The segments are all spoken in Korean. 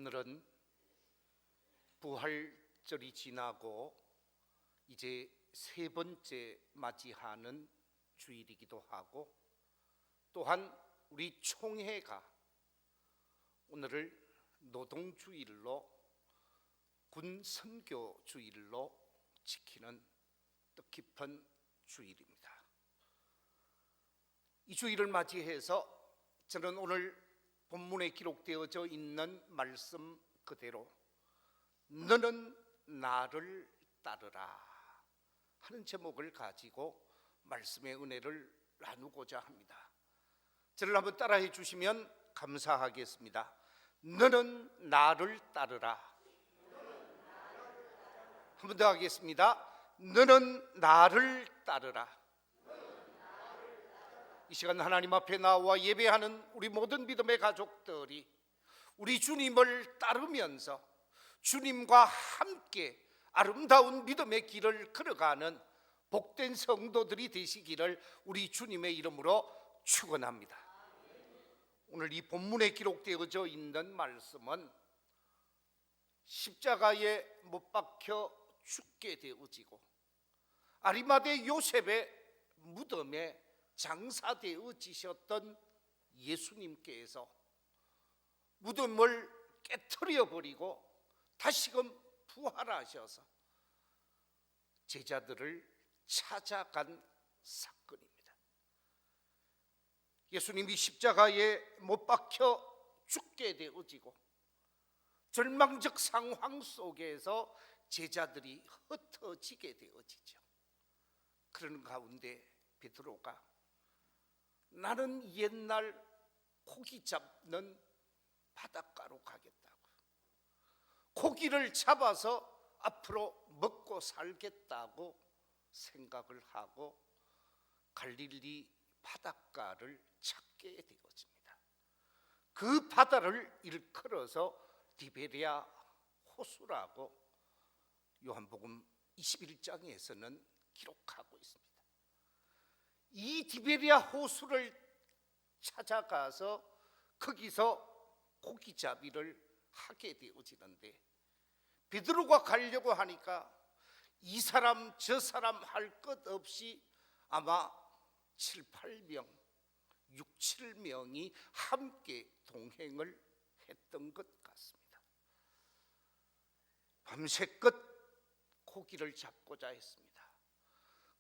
오늘은 부활절이 지나고 이제 세 번째 맞이하는 주일이기도 하고, 또한 우리 총회가 오늘을 노동주일로, 군선교주일로 지키는 뜻깊은 주일입니다. 이 주일을 맞이해서 저는 오늘 본문에 기록되어져 있는 말씀 그대로 너는 나를 따르라 하는 제목을 가지고 말씀의 은혜를 나누고자 합니다. 저를 한번 따라해 주시면 감사하겠습니다. 너는 나를 따르라. 한 번 더 하겠습니다. 너는 나를 따르라. 이 시간 하나님 앞에 나와 예배하는 우리 모든 믿음의 가족들이 우리 주님을 따르면서 주님과 함께 아름다운 믿음의 길을 걸어가는 복된 성도들이 되시기를 우리 주님의 이름으로 축원합니다. 오늘 이 본문에 기록되어져 있는 말씀은 십자가에 못 박혀 죽게 되어지고 아리마대 요셉의 무덤에 장사되어지셨던 예수님께서 무덤을 깨트려 버리고 다시금 부활하셔서 제자들을 찾아간 사건입니다. 예수님이 십자가에 못 박혀 죽게 되어지고 절망적 상황 속에서 제자들이 흩어지게 되어지죠. 그런 가운데 베드로가 나는 옛날 고기 잡는 바닷가로 가겠다고, 고기를 잡아서 앞으로 먹고 살겠다고 생각을 하고 갈릴리 바닷가를 찾게 되어집니다. 그 바다를 일컬어서 디베리아 호수라고 요한복음 21장에서는 기록하고 있습니다. 이 디베리아 호수를 찾아가서 거기서 고기잡이를 하게 되어지는데, 베드로가 가려고 하니까 이 사람 저 사람 할 것 없이 아마 7, 8명, 6, 7명이 함께 동행을 했던 것 같습니다. 밤새껏 고기를 잡고자 했습니다.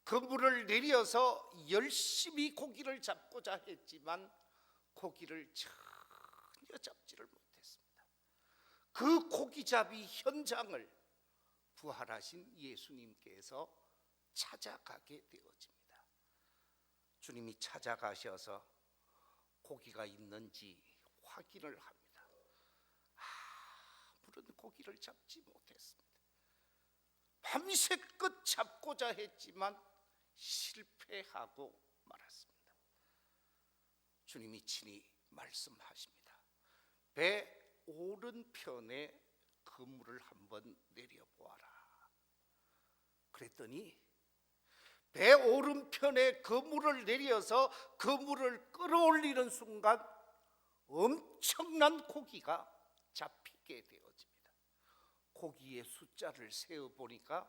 그물을 내려서 열심히 고기를 잡고자 했지만 고기를 전혀 잡지를 못했습니다. 그 고기잡이 현장을 부활하신 예수님께서 찾아가게 되어집니다. 주님이 찾아가셔서 고기가 있는지 확인을 합니다. 아무런 고기를 잡지 못했습니다. 밤새껏 잡고자 했지만 실패하고 말았습니다. 주님이 친히 말씀하십니다. 배 오른편에 그물을 한번 내려보아라. 그랬더니 배 오른편에 그물을 내려서 그물을 끌어올리는 순간 엄청난 고기가 잡히게 되어집니다. 고기의 숫자를 세어보니까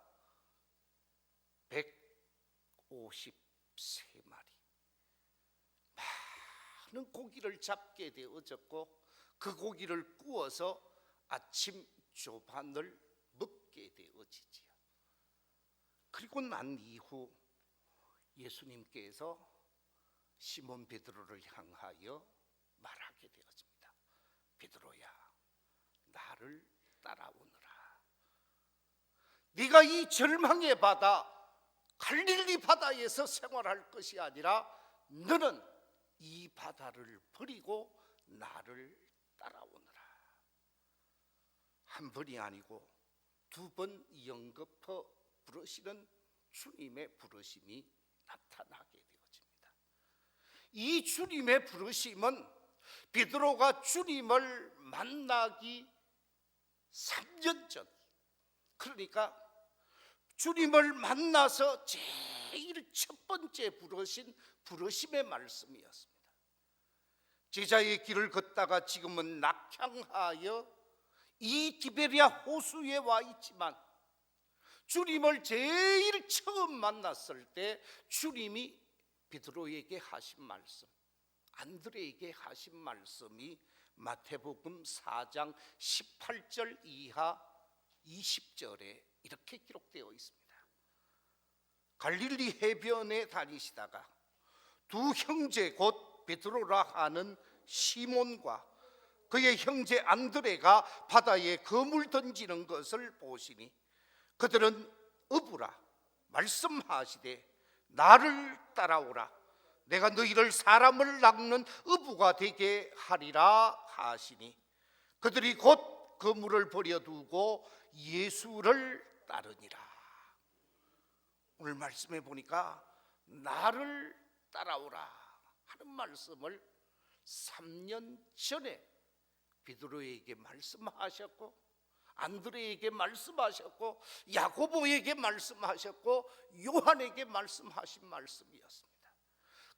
153마리, 많은 고기를 잡게 되어졌고 그 고기를 구워서 아침 조반을 먹게 되어지지요. 그리고 난 이후 예수님께서 시몬 베드로를 향하여 말하게 되어집니다. 베드로야, 나를 따라오너라. 네가 이 절망의 바다 갈릴리 바다에서 생활할 것이 아니라 너는 이 바다를 버리고 나를 따라오너라. 한 번이 아니고 두 번 연거푸 부르시는 주님의 부르심이 나타나게 되어집니다. 이 주님의 부르심은 베드로가 주님을 만나기 3년 전, 그러니까 주님을 만나서 제일 첫 번째 부르신 부르심의 말씀이었습니다. 제자의 길을 걷다가 지금은 낙향하여 이 디베리아 호수에 와 있지만 주님을 제일 처음 만났을 때 주님이 베드로에게 하신 말씀, 안드레에게 하신 말씀이 마태복음 4장 18절 이하 20절에 이렇게 기록되어 있습니다. 갈릴리 해변에 다니시다가 두 형제 곧 베드로라 하는 시몬과 그의 형제 안드레가 바다에 그물 던지는 것을 보시니 그들은 어부라 말씀하시되 나를 따라오라 내가 너희를 사람을 낚는 어부가 되게 하리라 하시니 그들이 곧 그물을 버려두고 예수를 따르니라. 오늘 말씀해 보니까 나를 따라오라 하는 말씀을 3년 전에 베드로에게 말씀하셨고 안드레에게 말씀하셨고 야고보에게 말씀하셨고 요한에게 말씀하신 말씀이었습니다.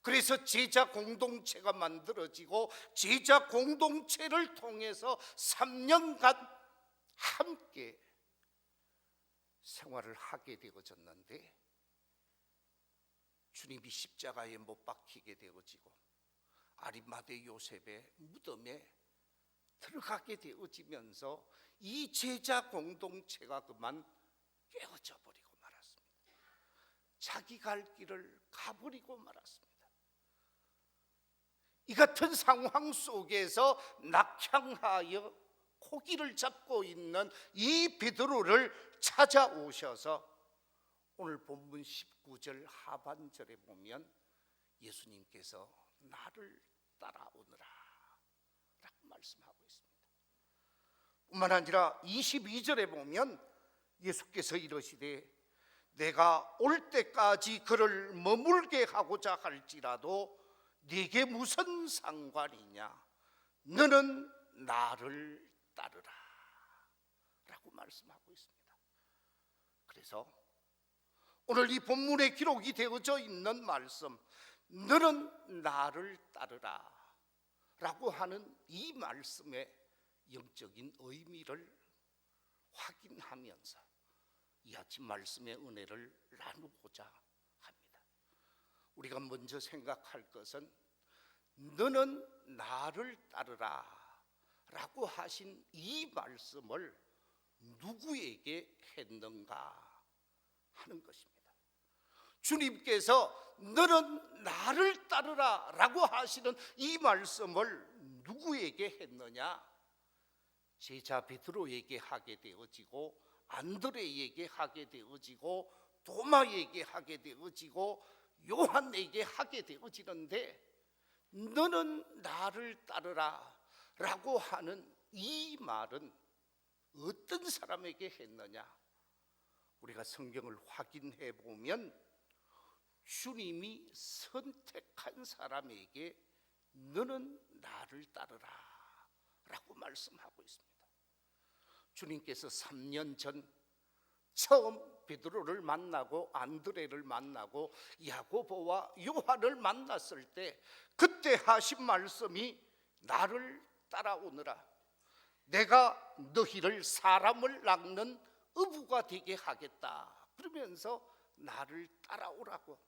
그래서 제자 공동체가 만들어지고 제자 공동체를 통해서 3년간 함께 생활을 하게 되어졌는데 주님이 십자가에 못 박히게 되어지고 아리마대 요셉의 무덤에 들어가게 되어지면서 이 제자 공동체가 그만 깨어져 버리고 말았습니다. 자기 갈 길을 가버리고 말았습니다. 이 같은 상황 속에서 낙향하여 고기를 잡고 있는 이 베드로를 찾아오셔서 오늘 본문 19절 하반절에 보면 예수님께서 나를 따라오너라 라고 말씀하고 있습니다. 뿐만 아니라 22절에 보면 예수께서 이러시되 내가 올 때까지 그를 머물게 하고자 할지라도 네게 무슨 상관이냐 너는 나를 따르라 라고 말씀하고 있습니다. 그래서 오늘 이 본문에 기록이 되어져 있는 말씀 너는 나를 따르라 라고 하는 이 말씀의 영적인 의미를 확인하면서 이 아침 말씀의 은혜를 나누고자 합니다. 우리가 먼저 생각할 것은 너는 나를 따르라 라고 하신 이 말씀을 누구에게 했는가 하는 것입니다. 주님께서 너는 나를 따르라 라고 하시는 이 말씀을 누구에게 했느냐? 제자 베드로에게 하게 되어지고 안드레에게 하게 되어지고 도마에게 하게 되어지고 요한에게 하게 되어지는데 너는 나를 따르라 라고 하는 이 말은 어떤 사람에게 했느냐? 우리가 성경을 확인해 보면 주님이 선택한 사람에게 너는 나를 따르라 라고 말씀하고 있습니다. 주님께서 3년 전 처음 베드로를 만나고 안드레를 만나고 야고보와 요한을 만났을 때 그때 하신 말씀이 나를 따라오너라 내가 너희를 사람을 낚는 어부가 되게 하겠다 그러면서 나를 따라오라고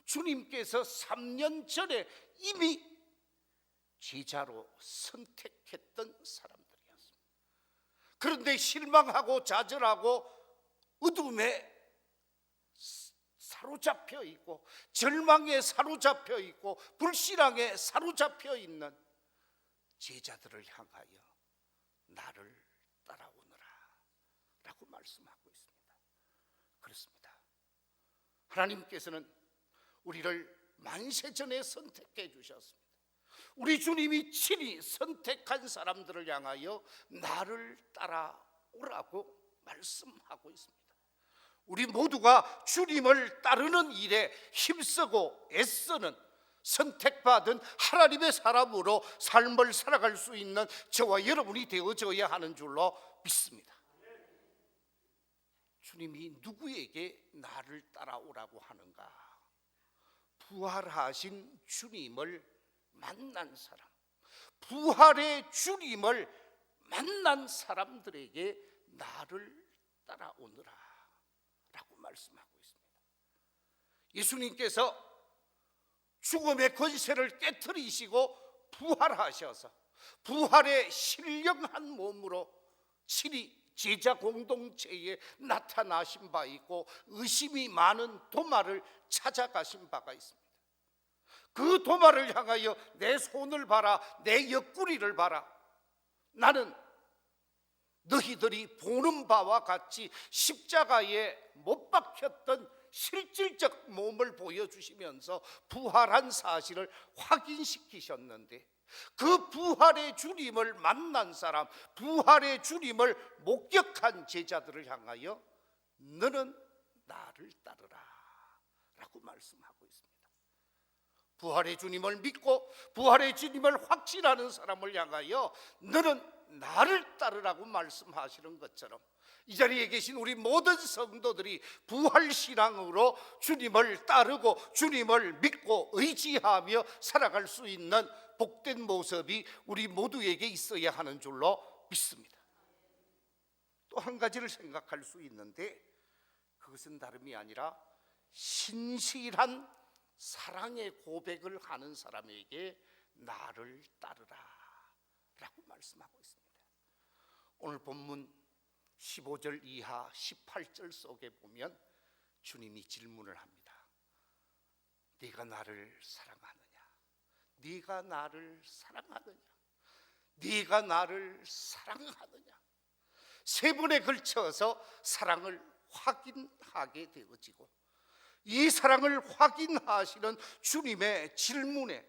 주님께서 3년 전에 이미 제자로 선택했던 사람들이었습니다. 그런데 실망하고 좌절하고 어둠에 사로잡혀 있고 절망에 사로잡혀 있고 불신앙에 사로잡혀 있는 제자들을 향하여 나를 따라오너라 라고 말씀하고 있습니다. 그렇습니다. 하나님께서는 우리를 만세전에 선택해 주셨습니다. 우리 주님이 친히 선택한 사람들을 향하여 나를 따라오라고 말씀하고 있습니다. 우리 모두가 주님을 따르는 일에 힘쓰고 애쓰는 선택받은 하나님의 사람으로 삶을 살아갈 수 있는 저와 여러분이 되어져야 하는 줄로 믿습니다. 주님이 누구에게 나를 따라오라고 하는가? 부활하신 주님을 만난 사람, 부활의 주님을 만난 사람들에게 나를 따라오너라 라고 말씀하고 있습니다. 예수님께서 죽음의 권세를 깨트리시고 부활하셔서 부활의 신령한 몸으로 친히 제자 공동체에 나타나신 바 있고 의심이 많은 도마를 찾아가신 바가 있습니다. 그 도마를 향하여 내 손을 봐라, 내 옆구리를 봐라, 나는 너희들이 보는 바와 같이 십자가에 못 박혔던 실질적 몸을 보여주시면서 부활한 사실을 확인시키셨는데, 그 부활의 주님을 만난 사람, 부활의 주님을 목격한 제자들을 향하여 너는 나를 따르라 라고 말씀하고 있습니다. 부활의 주님을 믿고 부활의 주님을 확신하는 사람을 향하여 너는 나를 따르라고 말씀하시는 것처럼, 이 자리에 계신 우리 모든 성도들이 부활신앙으로 주님을 따르고 주님을 믿고 의지하며 살아갈 수 있는 복된 모습이 우리 모두에게 있어야 하는 줄로 믿습니다. 또 한 가지를 생각할 수 있는데, 그것은 다름이 아니라 신실한 사랑의 고백을 하는 사람에게 나를 따르라 라고 말씀하고 있습니다. 오늘 본문 15절 이하 18절 속에 보면 주님이 질문을 합니다. 네가 나를 사랑하느냐? 네가 나를 사랑하느냐? 네가 나를 사랑하느냐? 세 번에 걸쳐서 사랑을 확인하게 되어지고, 이 사랑을 확인하시는 주님의 질문에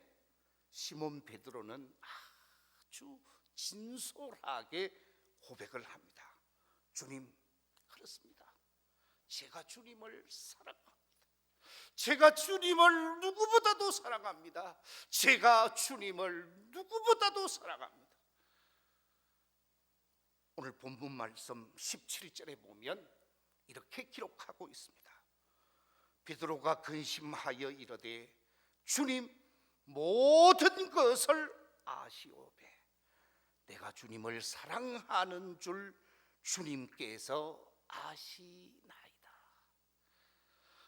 시몬 베드로는 아주 진솔하게 고백을 합니다. 주님, 그렇습니다. 제가 주님을 사랑합니다. 제가 주님을 누구보다도 사랑합니다. 제가 주님을 누구보다도 사랑합니다. 오늘 본문 말씀 17절에 보면 이렇게 기록하고 있습니다. 베드로가 근심하여 이르되 주님, 모든 것을 아시오매 내가 주님을 사랑하는 줄 주님께서 아시나이다.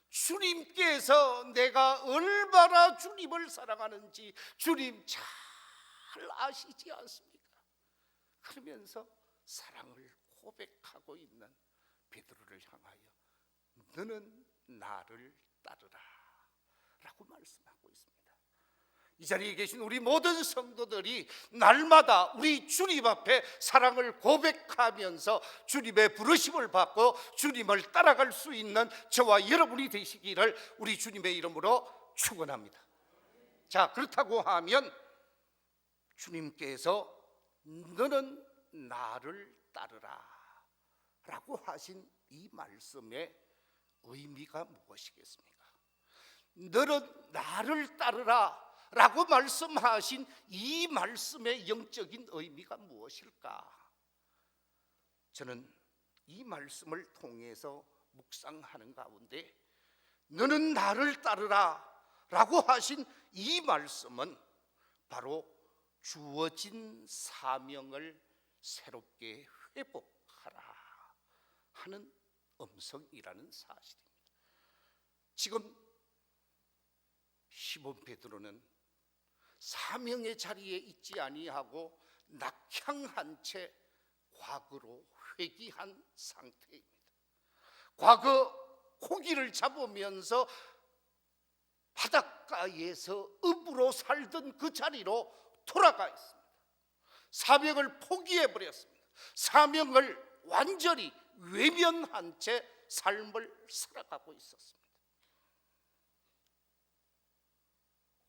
주님께서 내가 얼마나 주님을 사랑하는지 주님 잘 아시지 않습니까? 그러면서 사랑을 고백하고 있는 베드로를 향하여 너는 나를 따르라 라고 말씀하고 있습니다. 이 자리에 계신 우리 모든 성도들이 날마다 우리 주님 앞에 사랑을 고백하면서 주님의 부르심을 받고 주님을 따라갈 수 있는 저와 여러분이 되시기를 우리 주님의 이름으로 축원합니다. 자, 그렇다고 하면 주님께서 너는 나를 따르라 라고 하신 이 말씀의 의미가 무엇이겠습니까? 너는 나를 따르라 라고 말씀하신 이 말씀의 영적인 의미가 무엇일까? 저는 이 말씀을 통해서 묵상하는 가운데 너는 나를 따르라 라고 하신 이 말씀은 바로 주어진 사명을 새롭게 회복하라 하는 음성이라는 사실입니다. 지금 시몬 베드로는 사명의 자리에 있지 아니하고 낙향한 채 과거로 회귀한 상태입니다. 과거 고기를 잡으면서 바닷가에서 음으로 살던 그 자리로 돌아가 있습니다. 사명을 포기해버렸습니다. 사명을 완전히 외면한 채 삶을 살아가고 있었습니다.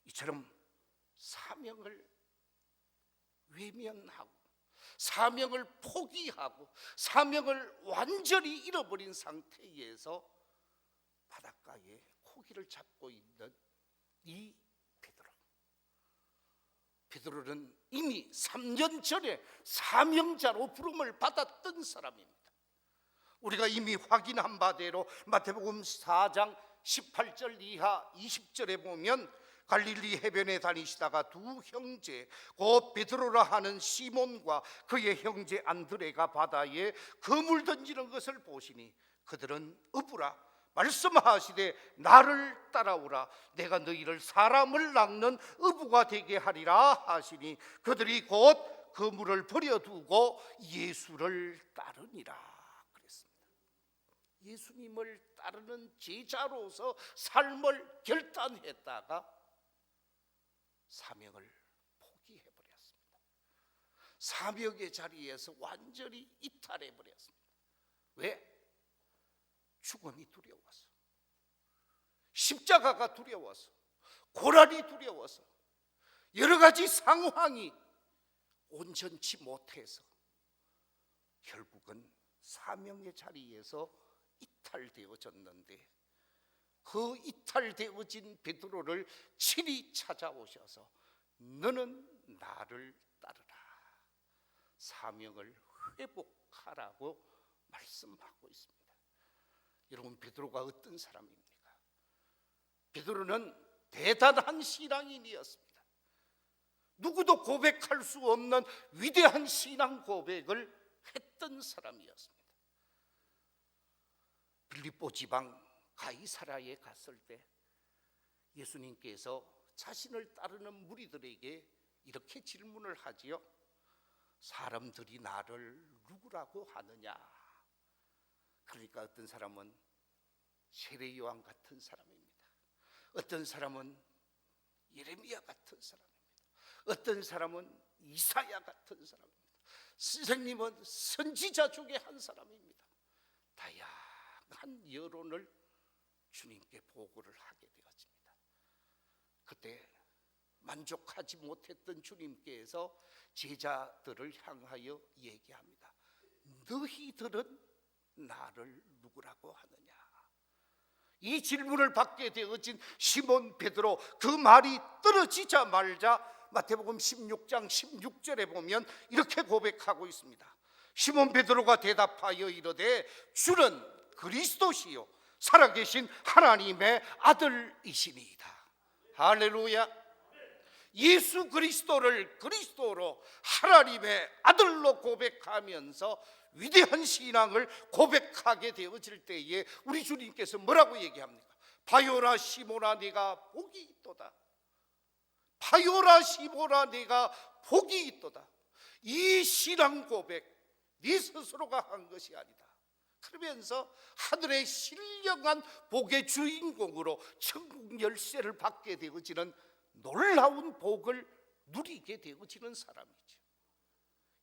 이처럼 사명을 외면하고 사명을 포기하고 사명을 완전히 잃어버린 상태에서 바닷가에 고기를 잡고 있는 이 베드로는 이미 3년 전에 사명자로 부름을 받았던 사람입니다. 우리가 이미 확인한 바대로 마태복음 4장 18절 이하 20절에 보면 갈릴리 해변에 다니시다가 두 형제 곧 베드로라 하는 시몬과 그의 형제 안드레가 바다에 그물 던지는 것을 보시니 그들은 어부라 말씀하시되 나를 따라오라 내가 너희를 사람을 낚는 어부가 되게 하리라 하시니 그들이 곧 그물을 버려두고 예수를 따르니라 그랬습니다. 예수님을 따르는 제자로서 삶을 결단했다가 사명을 포기해버렸습니다. 사명의 자리에서 완전히 이탈해버렸습니다. 왜? 죽음이 두려워서, 십자가가 두려워서, 고난이 두려워서, 여러 가지 상황이 온전치 못해서 결국은 사명의 자리에서 이탈되어졌는데, 그 이탈되어진 베드로를 친히 찾아오셔서 너는 나를 따르라, 사명을 회복하라고 말씀하고 있습니다. 여러분, 베드로가 어떤 사람입니까? 베드로는 대단한 신앙인이었습니다. 누구도 고백할 수 없는 위대한 신앙 고백을 했던 사람이었습니다. 빌립보 지방 가이사라에 갔을 때 예수님께서 자신을 따르는 무리들에게 이렇게 질문을 하지요. 사람들이 나를 누구라고 하느냐? 그러니까 어떤 사람은 세례 요한 같은 사람입니다. 어떤 사람은 예레미야 같은 사람입니다. 어떤 사람은 이사야 같은 사람입니다. 선생님은 선지자 중에 한 사람입니다. 다양한 여론을 주님께 보고를 하게 되었습니다. 그때 만족하지 못했던 주님께서 제자들을 향하여 얘기합니다. 너희들은 나를 누구라고 하느냐? 이 질문을 받게 되어진 시몬 베드로, 그 말이 떨어지자 말자 마태복음 16장 16절에 보면 이렇게 고백하고 있습니다. 시몬 베드로가 대답하여 이르되 주는 그리스도시요 살아계신 하나님의 아들이시니이다. 할렐루야. 예수 그리스도를 그리스도로 하나님의 아들로 고백하면서 위대한 신앙을 고백하게 되어질 때에 우리 주님께서 뭐라고 얘기합니까? 바요라 시모나 네가 복이 있도다. 바요라 시모나 네가 복이 있도다. 이 신앙 고백 네 스스로가 한 것이 아니다. 그러면서 하늘의 신령한 복의 주인공으로 천국 열쇠를 받게 되어지는 놀라운 복을 누리게 되어지는 사람이죠.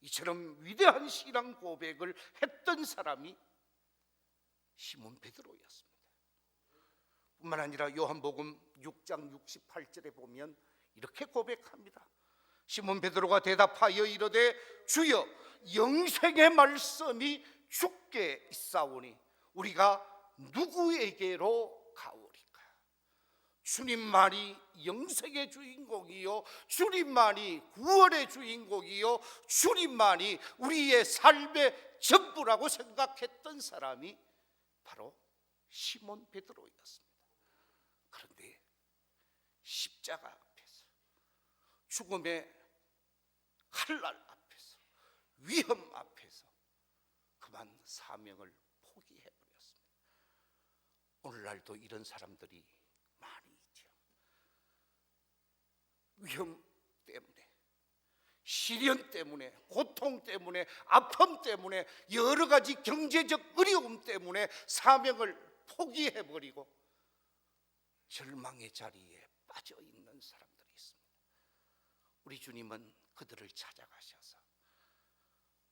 이처럼 위대한 신앙 고백을 했던 사람이 시몬 베드로였습니다. 뿐만 아니라 요한복음 6장 68절에 보면 이렇게 고백합니다. 시몬 베드로가 대답하여 이르되 주여 영생의 말씀이 주께 있사오니 우리가 누구에게로 가오리까? 주님만이 영생의 주인공이요 주님만이 구원의 주인공이요 주님만이 우리의 삶의 전부라고 생각했던 사람이 바로 시몬 베드로였습니다. 그런데 십자가 앞에서, 죽음의 칼날 앞에서, 위험 앞에서 그만 사명을 포기해버렸습니다. 오늘날도 이런 사람들이 많이 있죠. 위험 때문에, 시련 때문에, 고통 때문에, 아픔 때문에, 여러 가지 경제적 어려움 때문에 사명을 포기해버리고 절망의 자리에 빠져있는 사람들이 있습니다. 우리 주님은 그들을 찾아가셔서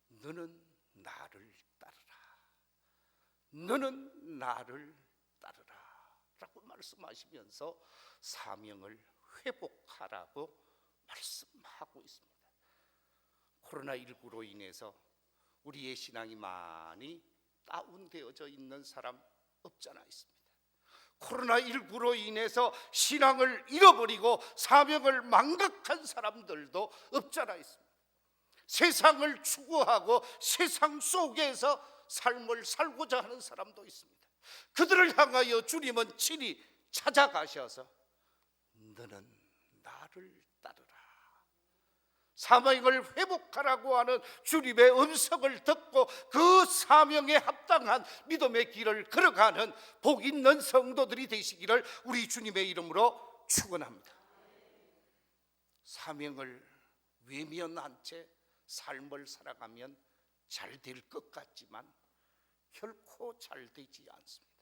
너는 나를 따르라, 너는 나를 따르라 라고 말씀하시면서 사명을 회복하라고 말씀하고 있습니다. 코로나19로 인해서 우리의 신앙이 많이 다운되어져 있는 사람 없잖아 있습니다. 코로나19로 인해서 신앙을 잃어버리고 사명을 망각한 사람들도 없잖아 있습니다. 세상을 추구하고 세상 속에서 삶을 살고자 하는 사람도 있습니다. 그들을 향하여 주님은 친히 찾아가셔서 너는 사명을 회복하라고 하는 주님의 음성을 듣고 그 사명에 합당한 믿음의 길을 걸어가는 복 있는 성도들이 되시기를 우리 주님의 이름으로 축원합니다. 사명을 외면한 채 삶을 살아가면 잘 될 것 같지만 결코 잘 되지 않습니다.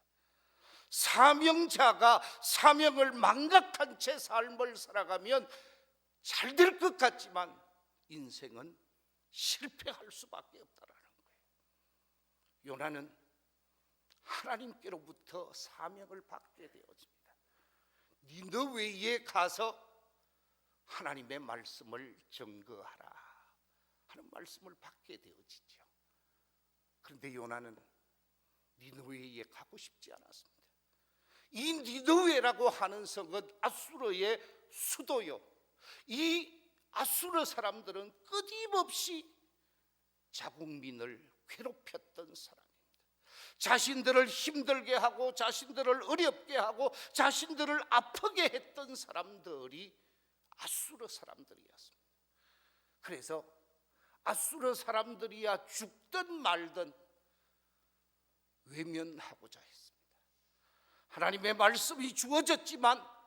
사명자가 사명을 망각한 채 삶을 살아가면 잘 될 것 같지만 인생은 실패할 수밖에 없다라는 거예요. 요나는 하나님께로부터 사명을 받게 되어집니다. 니느웨에 가서 하나님의 말씀을 증거하라 하는 말씀을 받게 되어지죠. 그런데 요나는 니느웨에 가고 싶지 않았습니다. 이 니느웨라고 하는 성은 아수르의 수도요, 이 아수르 사람들은 끊임없이 자국민을 괴롭혔던 사람입니다. 자신들을 힘들게 하고 자신들을 어렵게 하고 자신들을 아프게 했던 사람들이 아수르 사람들이었습니다. 그래서 아수르 사람들이야 죽든 말든 외면하고자 했습니다. 하나님의 말씀이 주어졌지만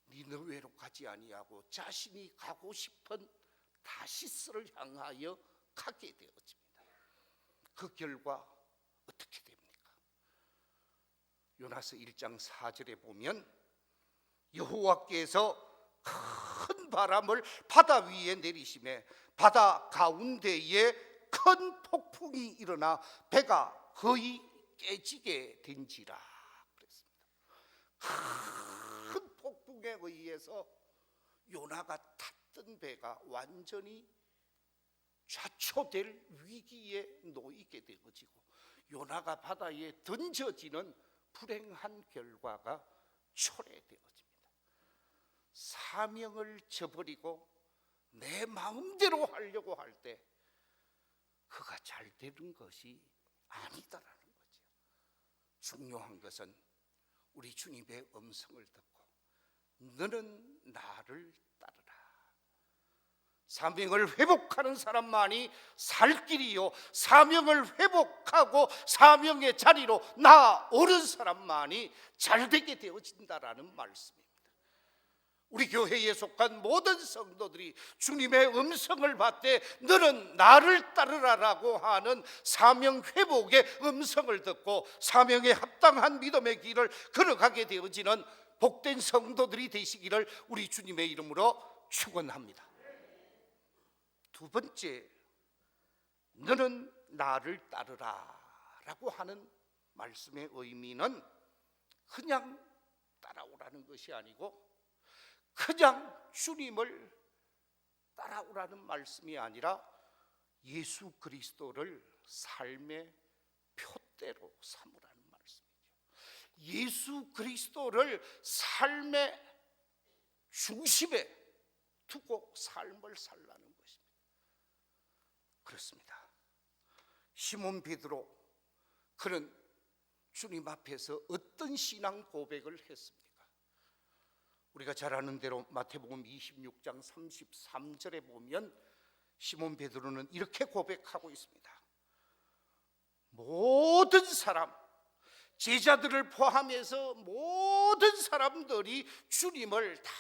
니느웨로 가지 아니하고 자신이 가고 싶은 다시스를 향하여 가게 되어집니다. 그 결과 어떻게 됩니까? 요나서 1장 4절에 보면 여호와께서 큰 바람을 바다 위에 내리시매 바다 가운데에 큰 폭풍이 일어나 배가 거의 깨지게 된지라 그랬습니다. 큰 폭풍에 의해서 요나가 탔던 배가 완전히 좌초될 위기에 놓이게 되어지고 요나가 바다에 던져지는 불행한 결과가 초래되어집니다. 사명을 저버리고 내 마음대로 하려고 할 때 그가 잘 되는 것이 아니다라는 거죠. 중요한 것은 우리 주님의 음성을 듣고 너는 나를 따르라. 사명을 회복하는 사람만이 살 길이요, 사명을 회복하고 사명의 자리로 나오는 사람만이 잘 되게 되어진다라는 말씀입니다. 우리 교회에 속한 모든 성도들이 주님의 음성을 받되 너는 나를 따르라라고 하는 사명 회복의 음성을 듣고 사명에 합당한 믿음의 길을 걸어가게 되어지는 복된 성도들이 되시기를 우리 주님의 이름으로 축원합니다. 두 번째, 너는 나를 따르라 라고 하는 말씀의 의미는 그냥 따라오라는 것이 아니고 그냥 주님을 따라오라는 말씀이 아니라 예수 그리스도를 삶의 표대로 삼으라는 말씀이죠. 예수 그리스도를 삶의 중심에 두고 삶을 살라는 것입니다. 그렇습니다. 시몬 베드로, 그는 주님 앞에서 어떤 신앙 고백을 했습니까? 우리가 잘 아는 대로 마태복음 26장 33절에 보면 시몬 베드로는 이렇게 고백하고 있습니다. 모든 사람, 제자들을 포함해서 모든 사람들이 주님을 다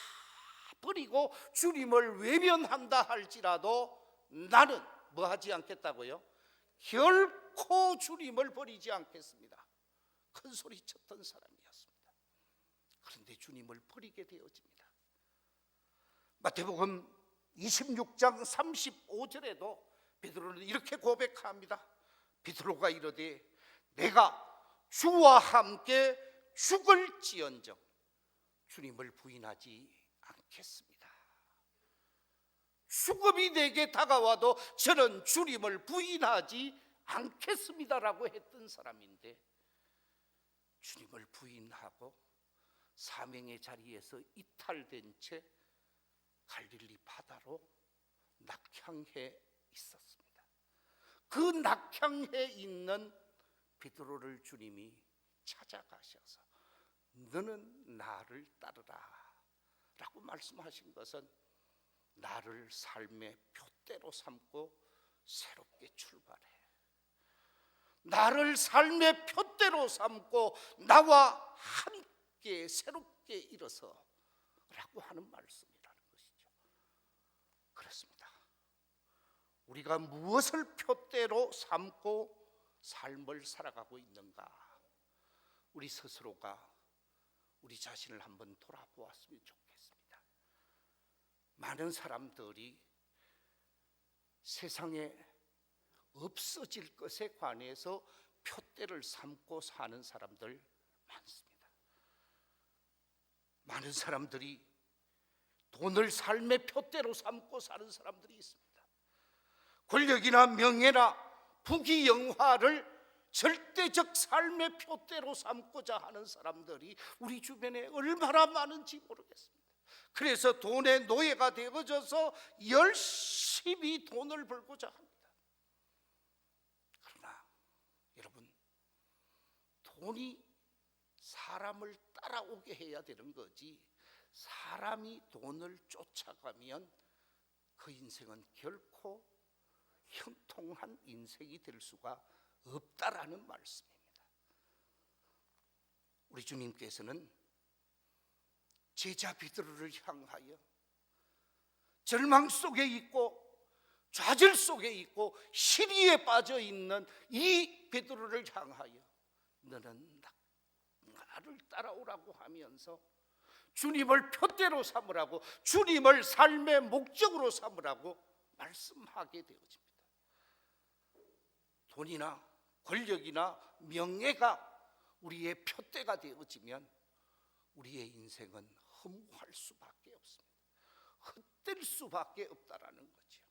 버리고 주님을 외면한다 할지라도 나는 뭐 하지 않겠다고요? 결코 주님을 버리지 않겠습니다. 큰 소리 쳤던 사람이었습니다. 그런데 주님을 버리게 되어집니다. 마태복음 26장 35절에도 베드로는 이렇게 고백합니다. 베드로가 이르되 내가 주와 함께 죽을지언정 주님을 부인하지 않겠습니다. 죽음이 내게 다가와도 저는 주님을 부인하지 않겠습니다라고 했던 사람인데 주님을 부인하고 사명의 자리에서 이탈된 채 갈릴리 바다로 낙향해 있었습니다. 그 낙향해 있는 베드로를 주님이 찾아가셔서 너는 나를 따르라 라고 말씀하신 것은 나를 삶의 표대로 삼고 새롭게 출발해. 나를 삶의 표대로 삼고 나와 함께 새롭게 일어서 라고 하는 말씀이라는 것이죠. 그렇습니다. 우리가 무엇을 표대로 삼고 삶을 살아가고 있는가, 우리 스스로가 우리 자신을 한번 돌아보았으면 좋겠습니다. 많은 사람들이 세상에 없어질 것에 관해서 표대를 삼고 사는 사람들 많습니다. 많은 사람들이 돈을 삶의 표대로 삼고 사는 사람들이 있습니다. 권력이나 명예나 부귀영화를 절대적 삶의 표대로 삼고자 하는 사람들이 우리 주변에 얼마나 많은지 모르겠습니다. 그래서 돈의 노예가 되어져서 열심히 돈을 벌고자 합니다. 그러나 여러분, 돈이 사람을 따라오게 해야 되는 거지, 사람이 돈을 쫓아가면 그 인생은 결코 형통한 인생이 될 수가 없다라는 말씀입니다. 우리 주님께서는 제자 베드로를 향하여 절망 속에 있고 좌절 속에 있고 시리에 빠져 있는 이 베드로를 향하여 너는 나를 따라오라고 하면서 주님을 표대로 삼으라고, 주님을 삶의 목적으로 삼으라고 말씀하게 되어집니다. 돈이나 권력이나 명예가 우리의 표대가 되어지면 우리의 인생은 허무할 수밖에 없습니다. 헛될 수밖에 없다라는 거죠.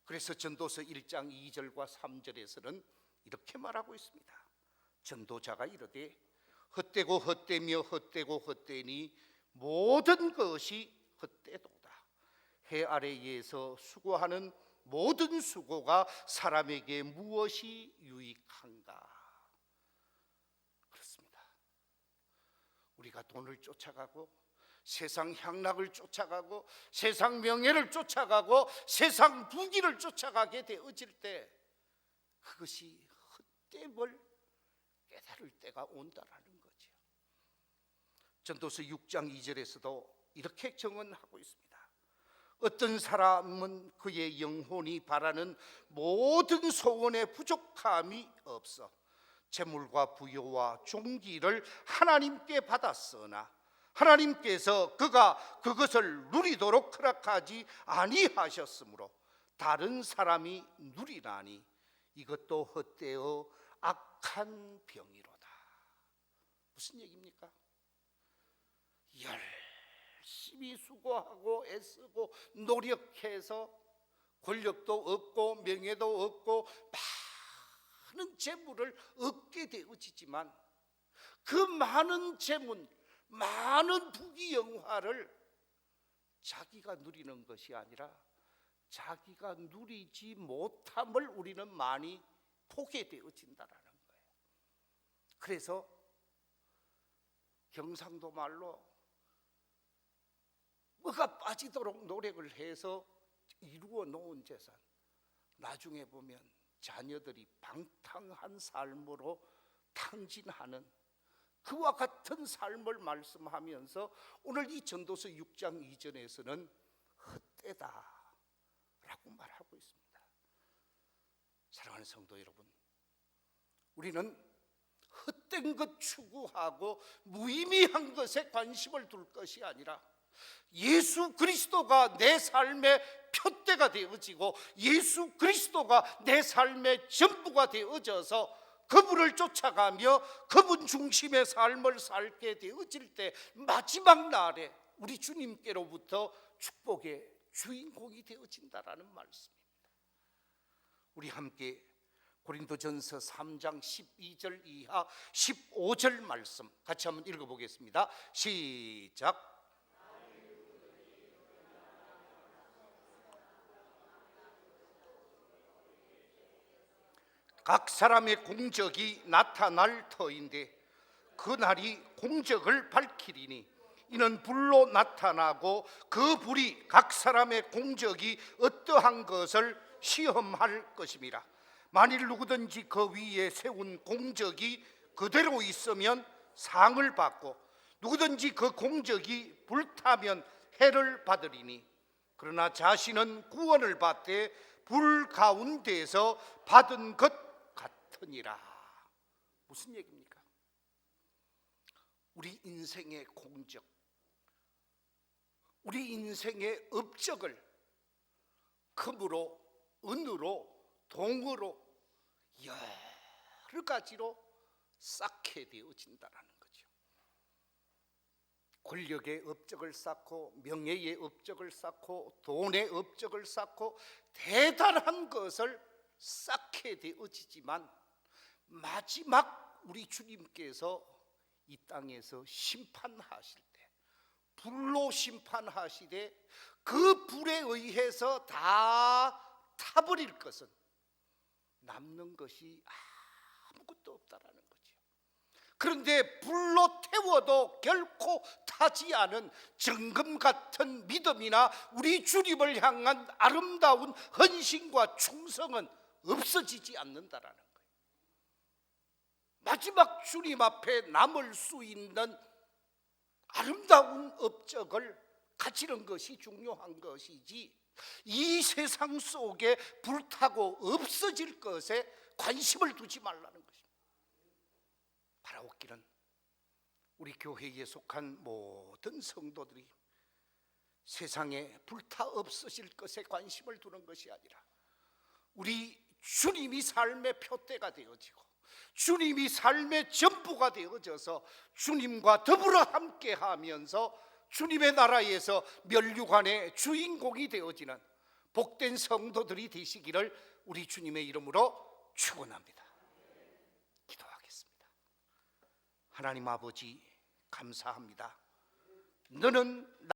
그래서 전도서 1장 2절과 3절에서는 이렇게 말하고 있습니다. 전도자가 이르되 헛되고 헛되며 헛되고 헛되니 모든 것이 헛되도다. 해 아래에서 수고하는 모든 수고가 사람에게 무엇이 유익한가? 그렇습니다. 우리가 돈을 쫓아가고 세상 향락을 쫓아가고 세상 명예를 쫓아가고 세상 부귀를 쫓아가게 되어질 때 그것이 헛됨을 깨달을 때가 온다라는 거죠. 전도서 6장 2절에서도 이렇게 증언하고 있습니다. 어떤 사람은 그의 영혼이 바라는 모든 소원에 부족함이 없어 재물과 부요와 존귀를 하나님께 받았으나 하나님께서 그가 그것을 누리도록 허락하지 아니하셨으므로 다른 사람이 누리나니 이것도 헛되어 악한 병이로다. 무슨 얘기입니까? 열심히 수고하고 애쓰고 노력해서 권력도 얻고 명예도 얻고 많은 재물을 얻게 되어지지만 그 많은 재물, 많은 부귀영화를 자기가 누리는 것이 아니라 자기가 누리지 못함을 우리는 많이 보게 되어진다라는 거예요. 그래서 경상도 말로 뭐가 빠지도록 노력을 해서 이루어 놓은 재산, 나중에 보면 자녀들이 방탕한 삶으로 탕진하는 그와 같은 삶을 말씀하면서 오늘 이 전도서 6장 2절에서는 헛되다라고 말하고 있습니다. 사랑하는 성도 여러분, 우리는 헛된 것 추구하고 무의미한 것에 관심을 둘 것이 아니라 예수 그리스도가 내 삶의 표대가 되어지고 예수 그리스도가 내 삶의 전부가 되어져서 그분을 쫓아가며 그분 중심의 삶을 살게 되어질 때 마지막 날에 우리 주님께로부터 축복의 주인공이 되어진다라는 말씀입니다. 우리 함께 고린도전서 3장 12절 이하 15절 말씀 같이 한번 읽어보겠습니다. 시작. 각 사람의 공적이 나타날 터인데 그 날이 공적을 밝히리니 이는 불로 나타나고 그 불이 각 사람의 공적이 어떠한 것을 시험할 것임이라. 만일 누구든지 그 위에 세운 공적이 그대로 있으면 상을 받고 누구든지 그 공적이 불타면 해를 받으리니 그러나 자신은 구원을 받되 불 가운데서 받은 것 같으니라. 무슨 얘기입니까? 우리 인생의 공적, 우리 인생의 업적을 금으로, 은으로, 동으로 여러 가지로 쌓게 되어진다는 거죠. 권력의 업적을 쌓고 명예의 업적을 쌓고 돈의 업적을 쌓고 대단한 것을 쌓게 되어지지만 마지막 우리 주님께서 이 땅에서 심판하실 때, 불로 심판하시되 그 불에 의해서 다 타버릴 것은 남는 것이 아무것도 없다라는 거죠. 그런데 불로 태워도 결코 타지 않은 정금 같은 믿음이나 우리 주님을 향한 아름다운 헌신과 충성은 없어지지 않는다라는 거예요. 마지막 주님 앞에 남을 수 있는 아름다운 업적을 가지는 것이 중요한 것이지 이 세상 속에 불타고 없어질 것에 관심을 두지 말라는 것입니다. 바라옵기는 우리 교회에 속한 모든 성도들이 세상에 불타 없어질 것에 관심을 두는 것이 아니라 우리 주님이 삶의 표대가 되어지고 주님이 삶의 전부가 되어져서 주님과 더불어 함께하면서 주님의 나라에서 면류관의 주인공이 되어지는 복된 성도들이 되시기를 우리 주님의 이름으로 축원합니다. 기도하겠습니다. 하나님 아버지 감사합니다. 너는